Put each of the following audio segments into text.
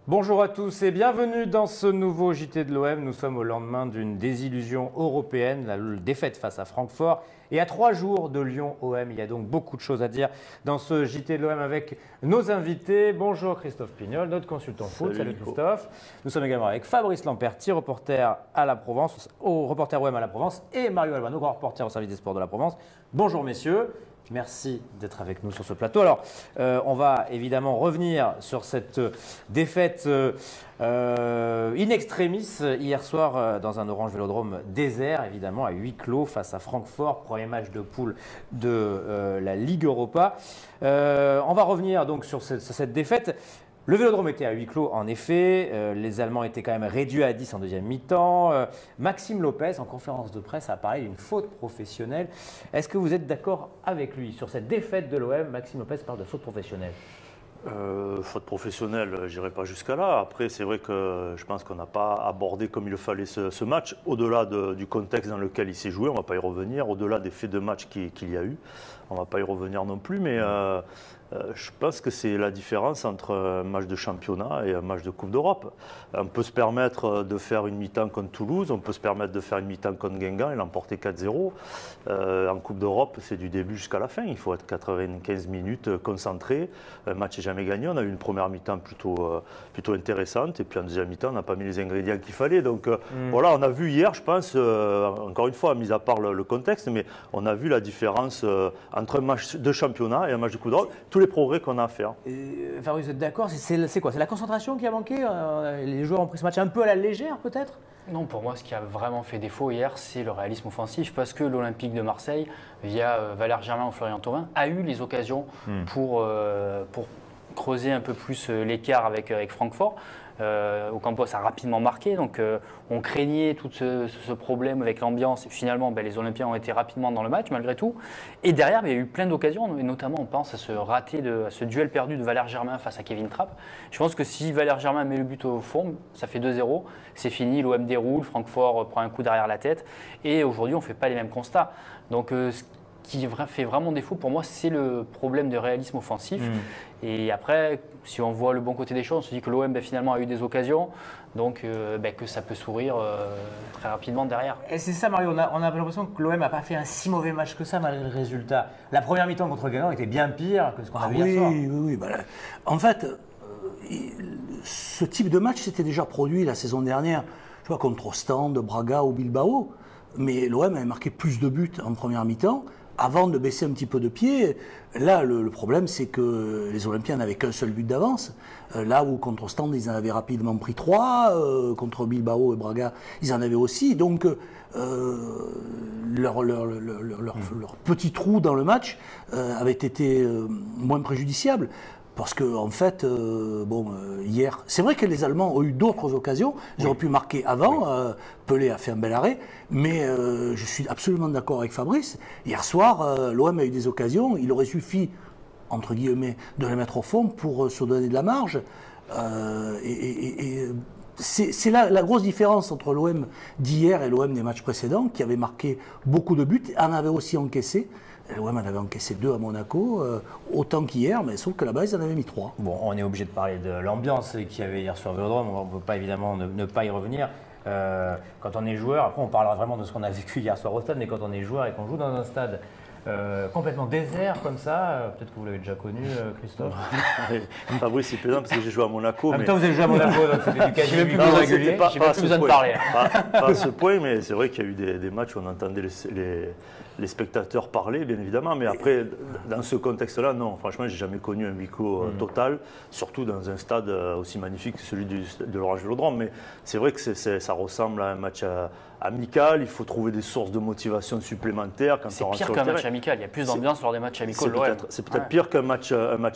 Bonjour à tous et bienvenue dans ce nouveau JT de l'OM. Nous sommes au lendemain d'une désillusion européenne, la défaite face à Francfort. Et à 3 jours de Lyon-OM, il y a donc beaucoup de choses à dire dans ce JT de l'OM avec nos invités. Bonjour Christophe Pignol, notre consultant foot. Salut Christophe. Nous sommes également avec Fabrice Lamperti, reporter à la Provence, reporter OM à la Provence, et Mario Albano, grand reporter au service des sports de la Provence. Bonjour messieurs. Merci d'être avec nous sur ce plateau. Alors, on va évidemment revenir sur cette défaite in extremis hier soir dans un Orange Vélodrome désert, évidemment à huis clos face à Francfort, premier match de poule de la Ligue Europa. On va revenir donc sur cette défaite. Le Vélodrome était à huis clos, en effet. Les Allemands étaient quand même réduits à 10 en deuxième mi-temps. Maxime Lopez, en conférence de presse, a parlé d'une faute professionnelle. Est-ce que vous êtes d'accord avec lui sur cette défaite de l'OM? Maxime Lopez parle de faute professionnelle. Faute professionnelle, je n'irai pas jusqu'à là. Après, c'est vrai que je pense qu'on n'a pas abordé comme il le fallait ce match. Au-delà du contexte dans lequel il s'est joué, on ne va pas y revenir. Au-delà des faits de match qu'il y a eu, on ne va pas y revenir non plus. Mais je pense que c'est la différence entre un match de championnat et un match de Coupe d'Europe. On peut se permettre de faire une mi-temps contre Toulouse, on peut se permettre de faire une mi-temps contre Guingamp et l'emporter 4-0. En Coupe d'Europe, c'est du début jusqu'à la fin. Il faut être 95 minutes concentré. Un match n'est jamais gagné. On a eu une première mi-temps plutôt intéressante et puis en deuxième mi-temps, on n'a pas mis les ingrédients qu'il fallait. Donc voilà, on a vu hier, je pense, encore une fois, mis à part le contexte, mais on a vu la différence entre un match de championnat et un match de Coupe d'Europe. Tous les progrès qu'on a à faire. Fabrice, vous êtes d'accord? C'est quoi? C'est la concentration qui a manqué? Les joueurs ont pris ce match un peu à la légère, peut-être? Non, pour moi, ce qui a vraiment fait défaut hier, c'est le réalisme offensif, parce que l'Olympique de Marseille, via Valère Germain ou Florian Thauvin, a eu les occasions pour creuser un peu plus l'écart avec Francfort. Ocampos a rapidement marqué, donc on craignait tout ce problème avec l'ambiance. Finalement, les Olympiens ont été rapidement dans le match malgré tout. Et derrière, il y a eu plein d'occasions, et notamment on pense à ce duel perdu de Valère Germain face à Kevin Trapp. Je pense que si Valère Germain met le but au fond, ça fait 2-0, c'est fini, l'OM déroule, Francfort prend un coup derrière la tête, et aujourd'hui on ne fait pas les mêmes constats. Donc ce qui fait vraiment défaut pour moi, c'est le problème de réalisme offensif. Et après, si on voit le bon côté des choses, on se dit que l'OM finalement a eu des occasions, donc que ça peut sourire très rapidement derrière. Et c'est ça Mario, on a l'impression que l'OM n'a pas fait un si mauvais match que ça malgré le résultat. La première mi-temps contre Guingamp était bien pire que ce qu'on a vu hier soir. Oui. En fait, ce type de match s'était déjà produit la saison dernière, tu vois, contre Ostende, Braga ou Bilbao, mais l'OM avait marqué plus de buts en première mi-temps avant de baisser un petit peu de pied. Là, le problème, c'est que les Olympiens n'avaient qu'un seul but d'avance. Là où contre Ostende, ils en avaient rapidement pris 3. Contre Bilbao et Braga, ils en avaient aussi. Donc, leur petit trou dans le match avait été moins préjudiciable. Parce que en fait, hier, c'est vrai que les Allemands ont eu d'autres occasions. Ils auraient pu marquer avant. Pelé a fait un bel arrêt, mais je suis absolument d'accord avec Fabrice. Hier soir, l'OM a eu des occasions. Il aurait suffi, entre guillemets, de les mettre au fond pour se donner de la marge. C'est là la grosse différence entre l'OM d'hier et l'OM des matchs précédents, qui avait marqué beaucoup de buts, en avait aussi encaissé. L'OM en avait encaissé 2 à Monaco, autant qu'hier, mais sauf que là-bas, ils en avaient mis 3. Bon, on est obligé de parler de l'ambiance qu'il y avait hier sur le Vélodrome, on ne peut pas évidemment ne pas y revenir. Quand on est joueur, après on parlera vraiment de ce qu'on a vécu hier soir au stade, mais quand on est joueur et qu'on joue dans un stade complètement désert comme ça, peut-être que vous l'avez déjà connu, Christophe. Fabrice, c'est plaisant parce que j'ai joué à Monaco. En même temps, vous avez joué à Monaco, donc c'était du quasi plus régulier. J'ai pas besoin de parler. Pas à ce point, mais c'est vrai qu'il y a eu des matchs où on entendait les spectateurs parler, bien évidemment. Mais après, dans ce contexte-là, non. Franchement, j'ai jamais connu un huis clos total, surtout dans un stade aussi magnifique que celui de l'Orange Vélodrome. Mais c'est vrai que ça ressemble à un match amical. Il faut trouver des sources de motivation supplémentaires. C'est pire qu'un match amical. Il y a plus d'ambiance lors des matchs amicaux. C'est peut-être pire qu'un match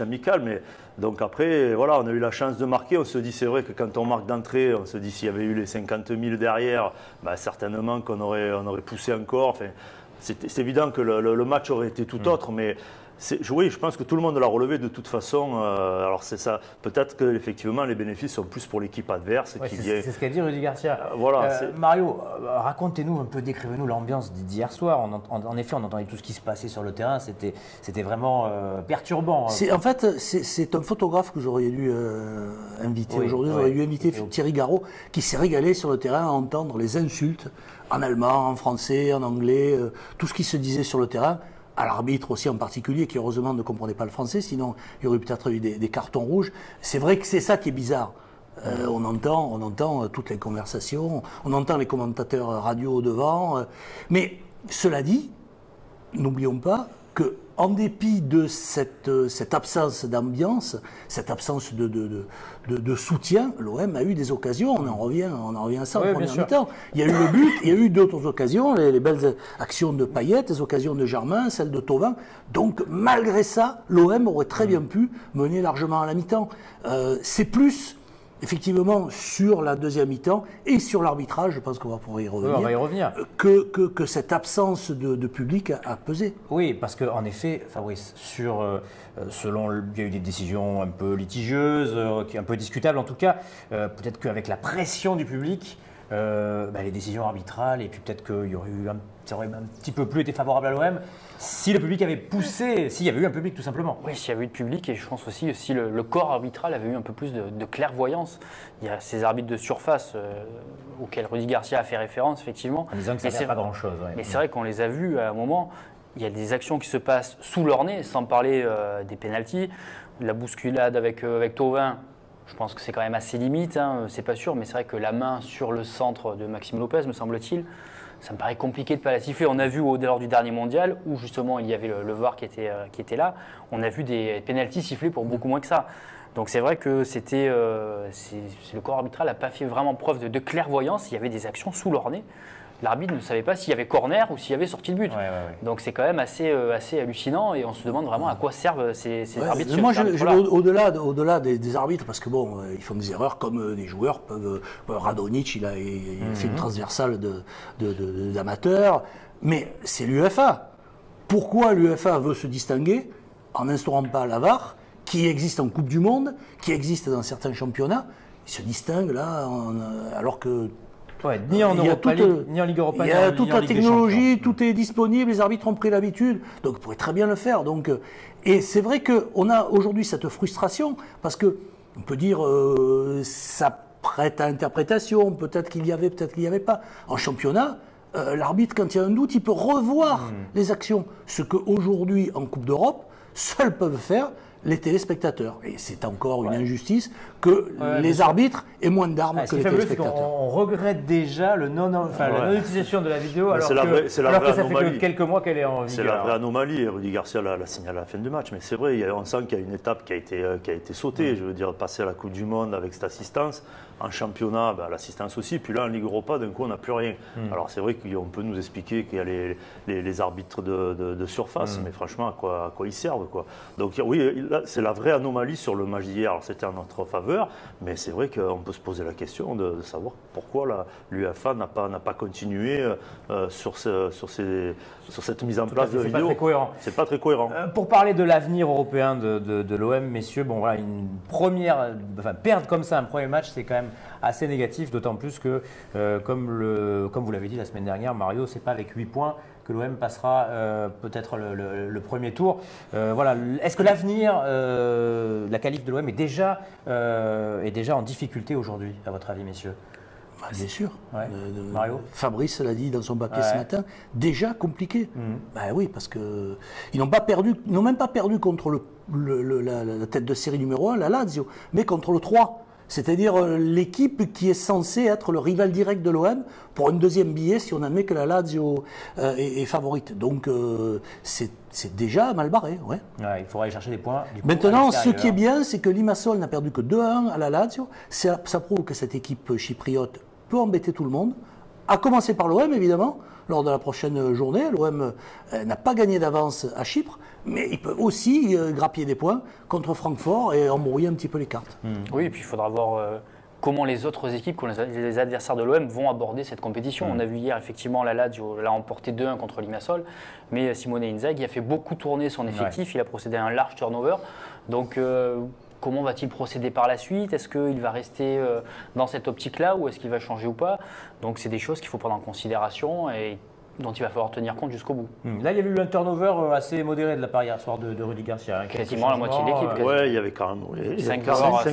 amical, mais donc après, voilà, on a eu la chance de marquer. On se dit, c'est vrai que quand on marque d'entrée, on se dit s'il y avait eu les 50 000 derrière, certainement qu'on aurait poussé encore. Enfin, c'est évident que le match aurait été tout autre, mais Oui, je pense que tout le monde l'a relevé de toute façon. Alors c'est ça. Peut-être qu'effectivement les bénéfices sont plus pour l'équipe adverse. Ouais, c'est ce qu'a dit Rudy Garcia. Voilà, Mario, racontez-nous un peu, décrivez-nous l'ambiance d'hier soir. En effet, on entendait tout ce qui se passait sur le terrain. C'était vraiment perturbant. En fait, c'est un photographe que j'aurais dû inviter aujourd'hui. J'aurais dû inviter Thierry Garot, qui s'est régalé sur le terrain à entendre les insultes en allemand, en français, en anglais, tout ce qui se disait sur le terrain. À l'arbitre aussi en particulier, qui heureusement ne comprenait pas le français, sinon il y aurait peut-être eu des cartons rouges. C'est vrai que c'est ça qui est bizarre. On entend toutes les conversations, on entend les commentateurs radio devant. Mais cela dit, n'oublions pas que en dépit de cette absence d'ambiance, cette absence de soutien, l'OM a eu des occasions, on en revient à ça en première mi-temps. Il y a eu le but, il y a eu d'autres occasions, les belles actions de Payet, les occasions de Germain, celles de Thauvin. Donc malgré ça, l'OM aurait très bien pu mener largement à la mi-temps. C'est plus... Effectivement, sur la deuxième mi-temps et sur l'arbitrage, je pense qu'on va pouvoir y revenir, on va y revenir. Que cette absence de public a pesé. Oui, parce qu'en effet, Fabrice, il y a eu des décisions un peu litigieuses, un peu discutables en tout cas. Peut-être qu'avec la pression du public, les décisions arbitrales, et puis peut-être qu'il y aurait eu ça aurait un petit peu plus été favorable à l'OM si le public avait poussé, s'il y avait eu un public tout simplement. Oui, s'il y avait eu de public, et je pense aussi si le corps arbitral avait eu un peu plus de clairvoyance. Il y a ces arbitres de surface auxquels Rudy Garcia a fait référence, effectivement. En disant que ça ne sert pas grand-chose. Ouais. Mais c'est vrai qu'on les a vus à un moment, il y a des actions qui se passent sous leur nez, sans parler des pénaltys, la bousculade avec Thauvin. Je pense que c'est quand même assez limite, c'est pas sûr, mais c'est vrai que la main sur le centre de Maxime Lopez, me semble-t-il, ça me paraît compliqué de ne pas la siffler. On a vu lors du dernier mondial, où justement il y avait le VAR qui était là, on a vu des pénaltys sifflés pour beaucoup moins que ça. Donc c'est vrai que le corps arbitral n'a pas fait vraiment preuve de clairvoyance, il y avait des actions sous leur nez. L'arbitre ne savait pas s'il y avait corner ou s'il y avait sortie de but. Ouais. Donc c'est quand même assez hallucinant et on se demande vraiment à quoi servent ces arbitres. Moi, au-delà des arbitres, parce que bon, ils font des erreurs comme des joueurs peuvent. Radonjic, il a fait une transversale d'amateur, mais c'est l'UEFA. Pourquoi l'UEFA veut se distinguer en n'instaurant pas la VAR, qui existe en Coupe du Monde, qui existe dans certains championnats? Il se distingue là, alors que. Ouais, ni en Europa League, ni en Ligue Europa. Il y a toute la technologie, tout est disponible, les arbitres ont pris l'habitude, donc ils pourraient très bien le faire. Et c'est vrai qu'on a aujourd'hui cette frustration, parce qu'on peut dire ça prête à interprétation, peut-être qu'il y avait, peut-être qu'il n'y avait pas. En championnat, l'arbitre, quand il y a un doute, il peut revoir les actions. Ce qu'aujourd'hui, en Coupe d'Europe, seuls peuvent faire les téléspectateurs. Et c'est encore une injustice que les arbitres aient moins d'armes que les téléspectateurs. On regrette déjà la non-utilisation de la vidéo, alors que ça fait que quelques mois qu'elle est en vigueur. C'est la vraie anomalie. Rudy Garcia l'a signalé à la fin du match. Mais c'est vrai, on sent qu'il y a une étape qui a été sautée. Je veux dire, passer à la Coupe du Monde avec cette assistance. En championnat, l'assistance aussi. Puis là, en Ligue Europa, d'un coup, on n'a plus rien. Alors c'est vrai qu'on peut nous expliquer qu'il y a les arbitres de surface. Mais franchement, à quoi ils servent, quoi. Donc oui, c'est la vraie anomalie sur le match d'hier. Alors c'était en notre faveur, mais c'est vrai qu'on peut se poser la question de savoir pourquoi l'UEFA n'a pas continué sur cette mise en place de vidéo. C'est pas très cohérent. C'est pas très cohérent. Pour parler de l'avenir européen de l'OM, messieurs, une perdre comme ça un premier match, c'est quand même assez négatif, d'autant plus que, comme vous l'avez dit la semaine dernière, Mario, c'est pas avec 8 points que l'OM passera peut-être le premier tour. Est-ce que l'avenir, la qualif de l'OM est déjà en difficulté aujourd'hui, à votre avis, messieurs? Bien sûr. Mario, Fabrice l'a dit dans son papier ce matin, déjà compliqué. Oui, parce qu'ils n'ont même pas perdu contre la tête de série numéro 1, la Lazio, mais contre le 3. C'est-à-dire l'équipe qui est censée être le rival direct de l'OM pour un deuxième billet si on admet que la Lazio est favorite. Donc c'est déjà mal barré. Il faudra aller chercher des points. Maintenant, ce qui est bien, c'est que Limassol n'a perdu que 2-1 à la Lazio. Ça prouve que cette équipe chypriote peut embêter tout le monde, à commencer par l'OM évidemment. Lors de la prochaine journée, l'OM n'a pas gagné d'avance à Chypre, mais ils peuvent aussi grappiller des points contre Francfort et embrouiller un petit peu les cartes. Oui, et puis il faudra voir comment les autres équipes, les adversaires de l'OM vont aborder cette compétition. On a vu hier, effectivement, la Lazio l'a emporté 2-1 contre Limassol, mais Simone Inzaghi a fait beaucoup tourner son effectif, il a procédé à un large turnover. Donc, comment va-t-il procéder par la suite? Est-ce qu'il va rester dans cette optique-là ou est-ce qu'il va changer ou pas? Donc, c'est des choses qu'il faut prendre en considération et dont il va falloir tenir compte jusqu'au bout. Là, il y a eu un turnover assez modéré de la part hier soir de Rudy Garcia. Hein, quasiment la moitié de l'équipe. Oui, il y avait quand même 5 joueurs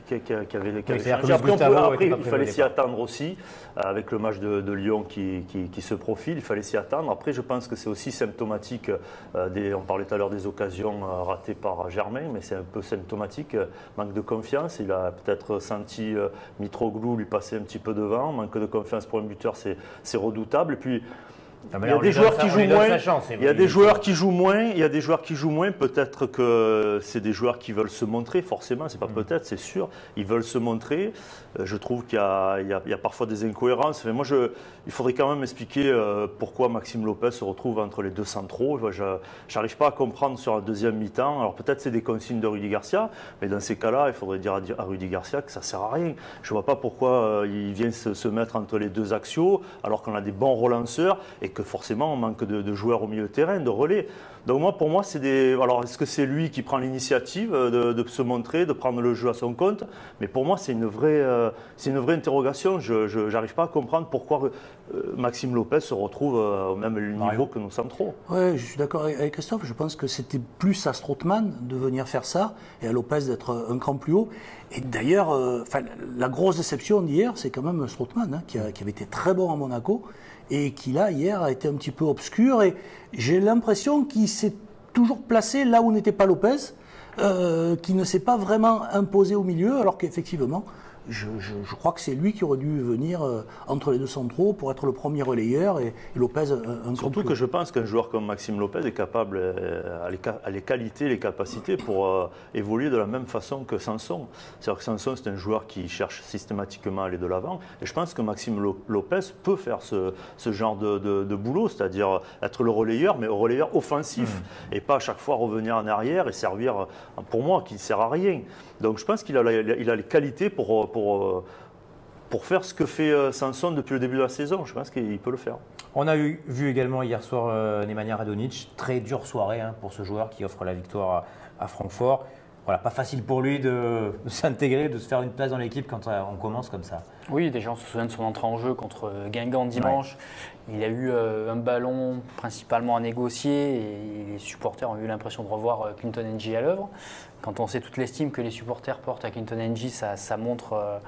qui avaient changé. Après, il fallait s'y attendre aussi, avec le match de Lyon qui se profile, il fallait s'y attendre. Après, je pense que c'est aussi symptomatique, on parlait tout à l'heure des occasions ratées par Germain, mais c'est un peu symptomatique, manque de confiance. Il a peut-être senti Mitroglou lui passer un petit peu devant, manque de confiance pour un buteur, c'est redoutable. Et puis, il y a des joueurs qui jouent moins. Il y a des joueurs qui jouent moins. Il y a des joueurs qui jouent moins. Peut-être que c'est des joueurs qui veulent se montrer. Forcément, c'est pas peut-être, c'est sûr. Ils veulent se montrer. Je trouve qu'il y a parfois des incohérences. Mais moi, il faudrait quand même expliquer pourquoi Maxime Lopez se retrouve entre les deux centraux. Je n'arrive pas à comprendre sur la deuxième mi-temps. Alors peut-être c'est des consignes de Rudy Garcia, mais dans ces cas-là, il faudrait dire à Rudy Garcia que ça sert à rien. Je vois pas pourquoi il vient se mettre entre les deux axiaux, alors qu'on a des bons relanceurs et que forcément on manque de joueurs au milieu de terrain, de relais. Donc pour moi, alors est-ce que c'est lui qui prend l'initiative de se montrer, de prendre le jeu à son compte? Mais pour moi, c'est une vraie interrogation. Je n'arrive pas à comprendre pourquoi Maxime Lopez se retrouve au même niveau que nos centraux. Oui, je suis d'accord avec Christophe. Je pense que c'était plus à Strootman de venir faire ça et à Lopez d'être un cran plus haut. Et d'ailleurs, la grosse déception d'hier, c'est quand même Strootman, hein, qui avait été très bon à Monaco et qui là, hier, a été un petit peu obscur. Et j'ai l'impression qu'il s'est toujours placé là où n'était pas Lopez, qui ne s'est pas vraiment imposé au milieu, alors qu'effectivement, je crois que c'est lui qui aurait dû venir entre les deux centraux pour être le premier relayeur et Lopez un surtout que je pense qu'un joueur comme Maxime Lopez est capable, a les qualités, les capacités pour évoluer de la même façon que Sanson. C'est-à-dire que Sanson, c'est un joueur qui cherche systématiquement à aller de l'avant. Et je pense que Maxime Lopez peut faire ce genre de boulot, c'est-à-dire être le relayeur, mais le relayeur offensif. Et pas à chaque fois revenir en arrière et servir, pour moi, qui ne sert à rien. Donc je pense qu'il a les qualités pour faire ce que fait Sanson depuis le début de la saison. Je pense qu'il peut le faire. On a vu également hier soir Nemanja Radonjic. Très dure soirée pour ce joueur qui offre la victoire à Francfort. Voilà, pas facile pour lui de s'intégrer, de se faire une place dans l'équipe quand on commence comme ça. Oui, déjà on se souvient de son entrée en jeu contre Guingamp dimanche. Ouais. Il a eu un ballon principalement à négocier et les supporters ont eu l'impression de revoir Clinton N'Jie à l'œuvre. Quand on sait toute l'estime que les supporters portent à Clinton N'Jie, ça montre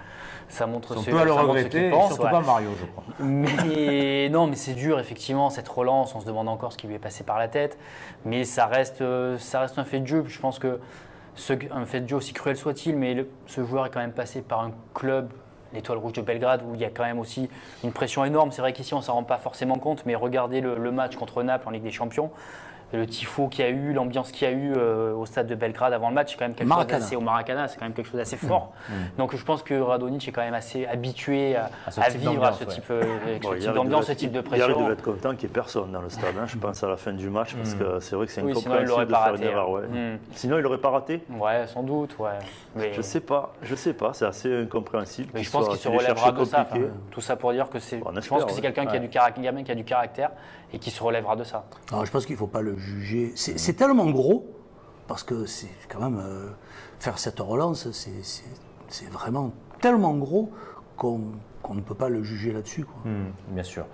ce qu'ils pensent. Surtout pas Mario, je crois. Mais non, mais c'est dur effectivement cette relance. On se demande encore ce qui lui est passé par la tête, mais ça reste un fait de jeu. Je pense que un fait de jeu aussi cruel soit-il, mais ce joueur est quand même passé par un club, l'Étoile Rouge de Belgrade, où il y a quand même aussi une pression énorme. C'est vrai qu'ici on ne s'en rend pas forcément compte, mais regardez le match contre Naples en Ligue des Champions. Le tifo qu'il y a eu, l'ambiance qu'il y a eu au stade de Belgrade avant le match, c'est quand même quelque chose d'assez au Maracana, c'est quand même quelque chose d'assez fort. Donc je pense que Radonjic est quand même assez habitué à vivre à ce type d'ambiance, ce type de pression. Hier, il devait être content qu'il n'y ait personne dans le stade. Je pense à la fin du match, parce que c'est vrai que c'est incompréhensible sinon, de faire une erreur. Sinon, il n'aurait pas raté. Ouais, sans doute. Ouais. Mais... Je sais pas. C'est assez incompréhensible. Mais je pense qu'il se relèvera de ça. Tout ça pour dire que c'est. Je pense que c'est quelqu'un qui a du caractère et qui se relèvera de ça. Alors, je pense qu'il ne faut pas le juger. C'est tellement gros, parce que c'est quand même faire cette relance, c'est vraiment tellement gros qu'on ne peut pas le juger là-dessus. Bien sûr.